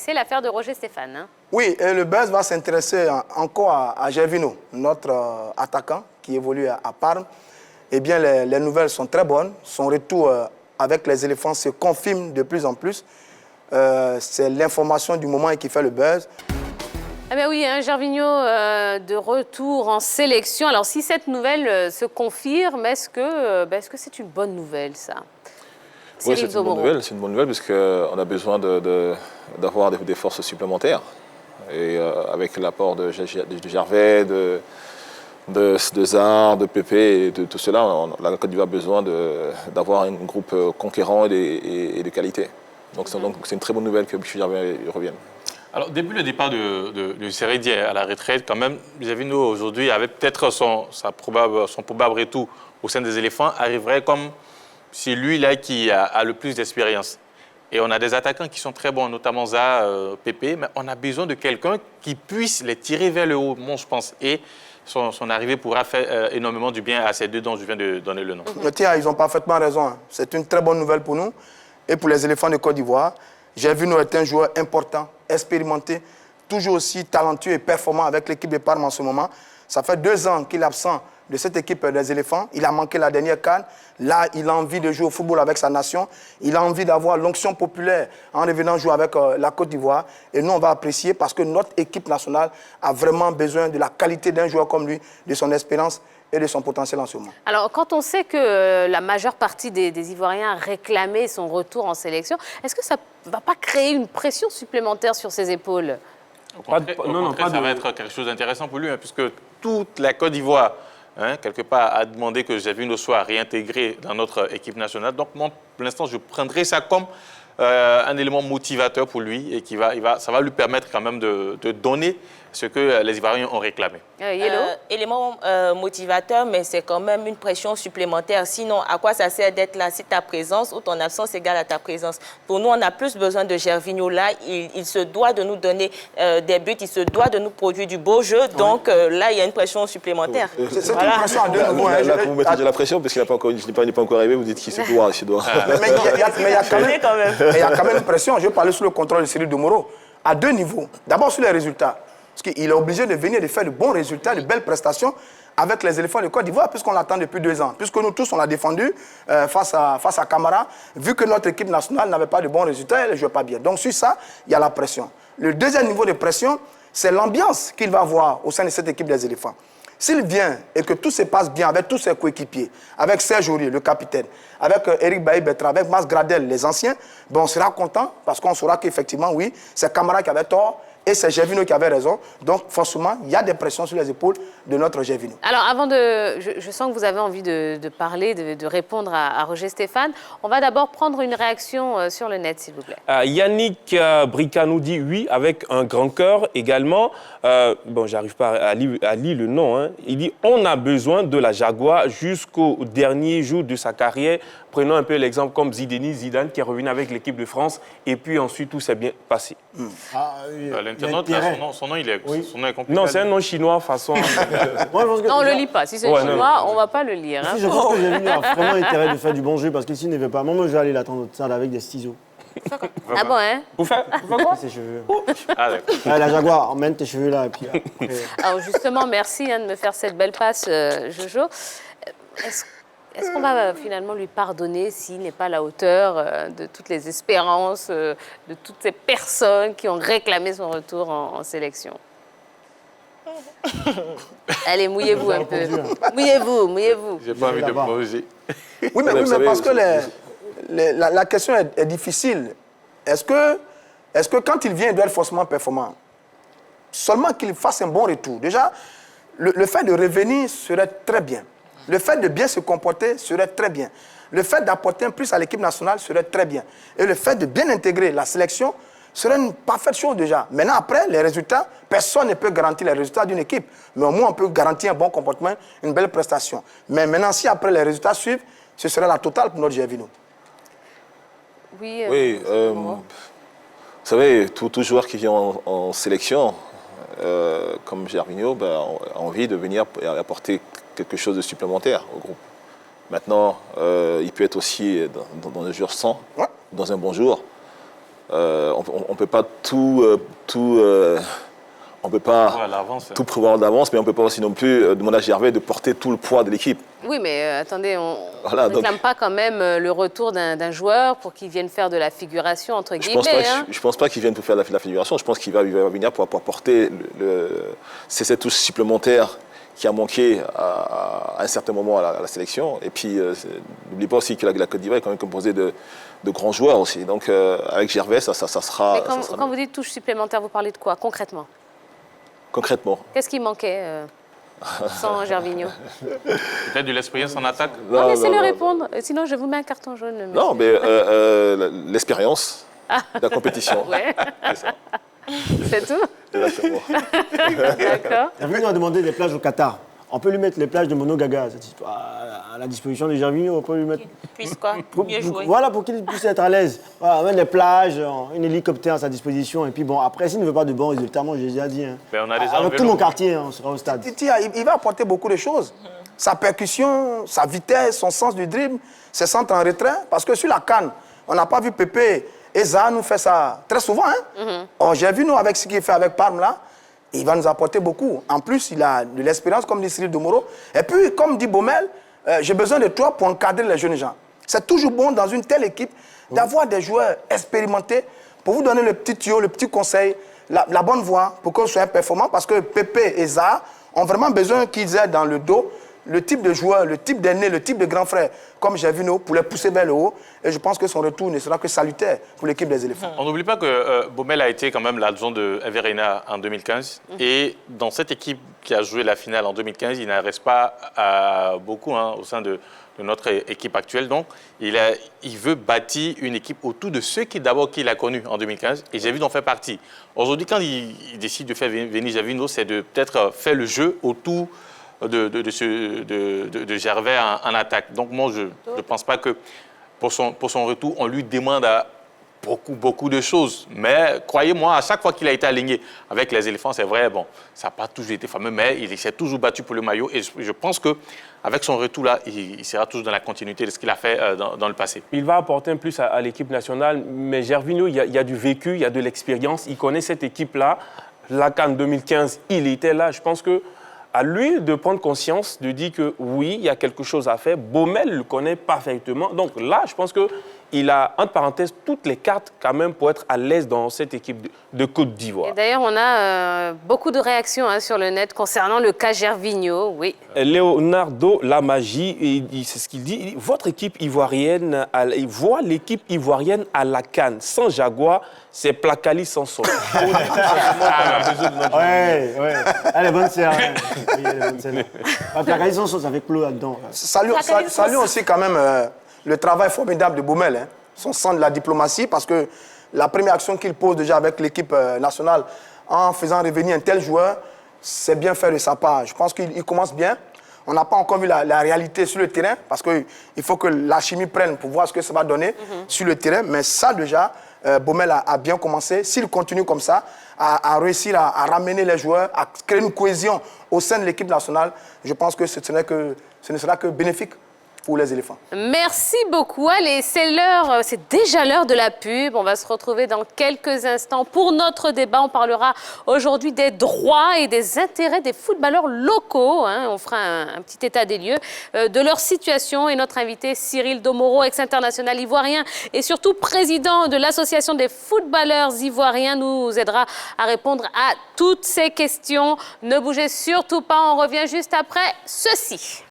c'est l'affaire de Roger Stéphane. Hein. Oui, et le buzz va s'intéresser encore à Gervinho, notre attaquant qui évolue à Parme. Eh bien, les nouvelles sont très bonnes. Son retour avec les éléphants se confirme de plus en plus. C'est l'information du moment qui fait le buzz. Ah ben oui, hein, Gervinho de retour en sélection. Alors, si cette nouvelle se confirme, est-ce que c'est une bonne nouvelle, ça? Oui, c'est une bonne nouvelle parce qu'on a besoin d'avoir des forces supplémentaires. Et avec l'apport de Gervais, de Zar, de Pépé et de tout cela, la Côte d'Ivoire a besoin d'avoir un groupe conquérant et de qualité. Donc c'est une très bonne nouvelle que Bichou Gervais revienne. Alors, depuis le départ de Seredi à la retraite, quand même, Gervinho aujourd'hui, avec peut-être son probable retour au sein des éléphants, arriverait comme c'est lui là qui a le plus d'expérience. Et on a des attaquants qui sont très bons, notamment Za, Pépé, mais on a besoin de quelqu'un qui puisse les tirer vers le haut, moi je pense. Et son arrivée pourra faire énormément du bien à ces deux dont je viens de donner le nom. Tiens, ils ont parfaitement raison. Hein. C'est une très bonne nouvelle pour nous et pour les éléphants de Côte d'Ivoire. Gervinho est un joueur important, expérimenté, toujours aussi talentueux et performant avec l'équipe de Parme en ce moment. Ça fait 2 ans qu'il est absent de cette équipe des éléphants. Il a manqué la dernière CAN. Là, il a envie de jouer au football avec sa nation. Il a envie d'avoir l'onction populaire en revenant jouer avec la Côte d'Ivoire. Et nous, on va apprécier parce que notre équipe nationale a vraiment besoin de la qualité d'un joueur comme lui, de son expérience et de son potentiel en ce moment. Alors, quand on sait que la majeure partie des Ivoiriens réclamaient son retour en sélection, est-ce que ça ne va pas créer une pression supplémentaire sur ses épaules? Au contraire, ça va être quelque chose d'intéressant pour lui, hein, puisque toute la Côte d'Ivoire, quelque part, a demandé que Gervinho soit réintégré dans notre équipe nationale. Donc, moi, pour l'instant, je prendrai ça comme un élément motivateur pour lui et ça va lui permettre quand même de donner ce que les Ivoiriens ont réclamé. Élément motivateur, mais c'est quand même une pression supplémentaire. Sinon, à quoi ça sert d'être là si ta présence ou ton absence égale à ta présence? Pour nous, on a plus besoin de Gervinho là. Il se doit de nous donner des buts, il se doit de nous produire du beau jeu. Donc là, il y a une pression supplémentaire. C'est une pression à deux niveaux. Là, vous mettez de la pression parce qu'il n'est pas encore arrivé, vous dites qu'il se doit. Mais il y a quand même une pression. Je vais parler sous le contrôle de Cyril Domoro. À 2 niveaux. D'abord sur les résultats. Parce qu'il est obligé de venir de faire de bons résultats, de belles prestations avec les éléphants de Côte d'Ivoire, puisqu'on l'attend depuis 2 ans. Puisque nous tous, on l'a défendu face à Camara, vu que notre équipe nationale n'avait pas de bons résultats, elle ne jouait pas bien. Donc sur ça, il y a la pression. Le deuxième niveau de pression, c'est l'ambiance qu'il va avoir au sein de cette équipe des éléphants. S'il vient et que tout se passe bien avec tous ses coéquipiers, avec Serge Aurier, le capitaine, avec Eric Bailly-Bertrand, avec Mas Gradel, les anciens, ben on sera content parce qu'on saura qu'effectivement, oui, c'est Camara qui avait tort et c'est Gervinho qui avait raison. Donc, forcément, il y a des pressions sur les épaules de notre Gervinho. Alors, avant de... Je sens que vous avez envie de parler, de répondre à Roger Stéphane. On va d'abord prendre une réaction sur le net, s'il vous plaît. Yannick Brica nous dit oui, avec un grand cœur également. Bon, j'arrive pas à lire le nom. Hein. Il dit « On a besoin de la Jaguar jusqu'au dernier jour de sa carrière. Prenons un peu l'exemple comme Zidane qui est revenu avec l'équipe de France et puis ensuite tout s'est bien passé. L'internaute, son nom, il est compliqué. Non, c'est un nom chinois façon... Non, on ne le lit pas. Si c'est chinois, on ne va pas le lire. Hein. Je pense que Gervinho a vraiment intérêt de faire du bon jeu parce qu'ici, il ne veut pas. Moi, je vais aller l'attendre au salle avec des ciseaux. Ah bon, hein? Vous faites quoi? Ses cheveux. Ah, d'accord. La Jaguar, emmène tes cheveux là. Et puis, alors justement, merci de me faire cette belle passe, Jojo. Est-ce qu'on va finalement lui pardonner s'il n'est pas à la hauteur de toutes les espérances, de toutes ces personnes qui ont réclamé son retour en sélection? Allez, mouillez-vous un peu. Mouillez-vous. J'ai pas envie de poser. Oui, mais parce que la question est difficile. Est-ce que quand il vient, il doit être forcément performant? Seulement qu'il fasse un bon retour. Déjà, le fait de revenir serait très bien. Le fait de bien se comporter serait très bien. Le fait d'apporter un plus à l'équipe nationale serait très bien. Et le fait de bien intégrer la sélection serait une parfaite chose déjà. Maintenant, après, les résultats, personne ne peut garantir les résultats d'une équipe. Mais au moins, on peut garantir un bon comportement, une belle prestation. Mais maintenant, si après les résultats suivent, ce serait la totale pour notre Gervinho. Oui, vous savez, tout joueur qui vient en sélection, comme Gervinho, a envie de venir apporter quelque chose de supplémentaire au groupe. Maintenant, il peut être aussi dans un jour sans, dans un bon jour. on peut pas tout prévoir d'avance, mais on ne peut pas aussi non plus demander à Gervais de porter tout le poids de l'équipe. Oui, mais attendez, on ne réclame pas quand même le retour d'un joueur pour qu'il vienne faire de la figuration, entre guillemets. Je ne pense pas qu'il vienne pour faire de la figuration. Je pense qu'il va venir pour porter cette touche supplémentaire qui a manqué à un certain moment à la sélection. Et puis, n'oubliez pas aussi que la Côte d'Ivoire est quand même composée de grands joueurs aussi. Donc, avec Gervais, ça sera... Mais quand vous dites touche supplémentaire, vous parlez de quoi, concrètement? Concrètement. Qu'est-ce qui manquait sans Gervinho? Peut-être de l'expérience en attaque? Non, laissez-le répondre. Sinon, je vous mets un carton jaune. Monsieur. Non, mais l'expérience de la compétition. Ouais. C'est ça. C'est tout? Exactement. D'accord. Gervinho a demandé des plages au Qatar. On peut lui mettre les plages de Mono Gaga à la disposition de Gervinho. On peut lui mettre... Puisse quoi? Mieux jouer. Voilà, pour qu'il puisse être à l'aise. Voilà, mettre les plages, un hélicoptère à sa disposition. Et puis bon, après, s'il ne veut pas de bons résultats, moi, j'ai déjà dit. Hein. Ben, on a Avec tout mon quartier, on sera au stade. Titi, il va apporter beaucoup de choses. Sa percussion, sa vitesse, son sens du dribble, ses centres en retrait. Parce que sur la CAN, on n'a pas vu Pépé et Zaha nous faire ça très souvent. Hein? J'ai vu nous avec ce qu'il fait avec Parme là. Il va nous apporter beaucoup. En plus, il a de l'expérience, comme dit Cyril Domoro. Et puis, comme dit Baumel, j'ai besoin de toi pour encadrer les jeunes gens. C'est toujours bon dans une telle équipe d'avoir des joueurs expérimentés pour vous donner le petit tuyau, le petit conseil, la bonne voie pour qu'on soit performant. Parce que Pépé et Zaha ont vraiment besoin qu'ils aient dans le dos le type de joueur, le type d'aîné, le type de grand frère, comme j'ai vu nous, pour les pousser vers le haut. Et je pense que son retour ne sera que salutaire pour l'équipe des éléphants. On n'oublie pas que Baumel a été quand même l'adjoint de Hervé Reina en 2015. Et dans cette équipe qui a joué la finale en 2015, il n'en reste pas beaucoup au sein de notre équipe actuelle. Donc, il veut bâtir une équipe autour de ceux qu'il a connus en 2015. Et Gervinho en fait partie. Aujourd'hui, quand il décide de faire venir Gervinho, c'est de peut-être faire le jeu autour de Gervais en attaque. Donc moi, je ne pense pas que pour son retour, on lui demande beaucoup de choses. Mais croyez-moi, à chaque fois qu'il a été aligné avec les éléphants, c'est vrai, bon, ça n'a pas toujours été fameux, mais il s'est toujours battu pour le maillot. Et je pense qu'avec son retour-là, il sera toujours dans la continuité de ce qu'il a fait dans le passé. Il va apporter un plus à l'équipe nationale, mais Gervinho, il y a du vécu, il y a de l'expérience. Il connaît cette équipe-là. La CAN 2015, il était là. Je pense que à lui de prendre conscience, de dire que oui, il y a quelque chose à faire. Baumel le connaît parfaitement. Donc là, je pense qu'il a, entre parenthèses, toutes les cartes quand même pour être à l'aise dans cette équipe de Côte d'Ivoire. Et d'ailleurs, on a beaucoup de réactions sur le net concernant le cas Gervinho, oui. Leonardo Lamagie, c'est ce qu'il dit. Il dit, votre équipe ivoirienne, il voit l'équipe ivoirienne à la CAN. Sans Jaguar, c'est Placali sans son. Ouais. Elle est bonne sœur. Oui, elle est bonne sœur. Placali sans son, avec Plo là-dedans. Salut aussi quand même le travail formidable de Baumel. Hein. Son sens de la diplomatie, parce que la première action qu'il pose déjà avec l'équipe nationale en faisant revenir un tel joueur, c'est bien fait de sa part. Je pense qu'il commence bien. On n'a pas encore vu la réalité sur le terrain, parce qu'il faut que la chimie prenne pour voir ce que ça va donner sur le terrain. Mais ça, déjà, Baumel a bien commencé. S'il continue comme ça, à réussir à ramener les joueurs, à créer une cohésion au sein de l'équipe nationale, je pense que ce ne sera que bénéfique pour les éléphants. Merci beaucoup. Allez, c'est déjà l'heure de la pub. On va se retrouver dans quelques instants pour notre débat. On parlera aujourd'hui des droits et des intérêts des footballeurs locaux. Hein. On fera un petit état des lieux de leur situation. Et notre invité, Cyril Domoro, ex-international ivoirien et surtout président de l'Association des footballeurs ivoiriens, nous aidera à répondre à toutes ces questions. Ne bougez surtout pas, on revient juste après ceci.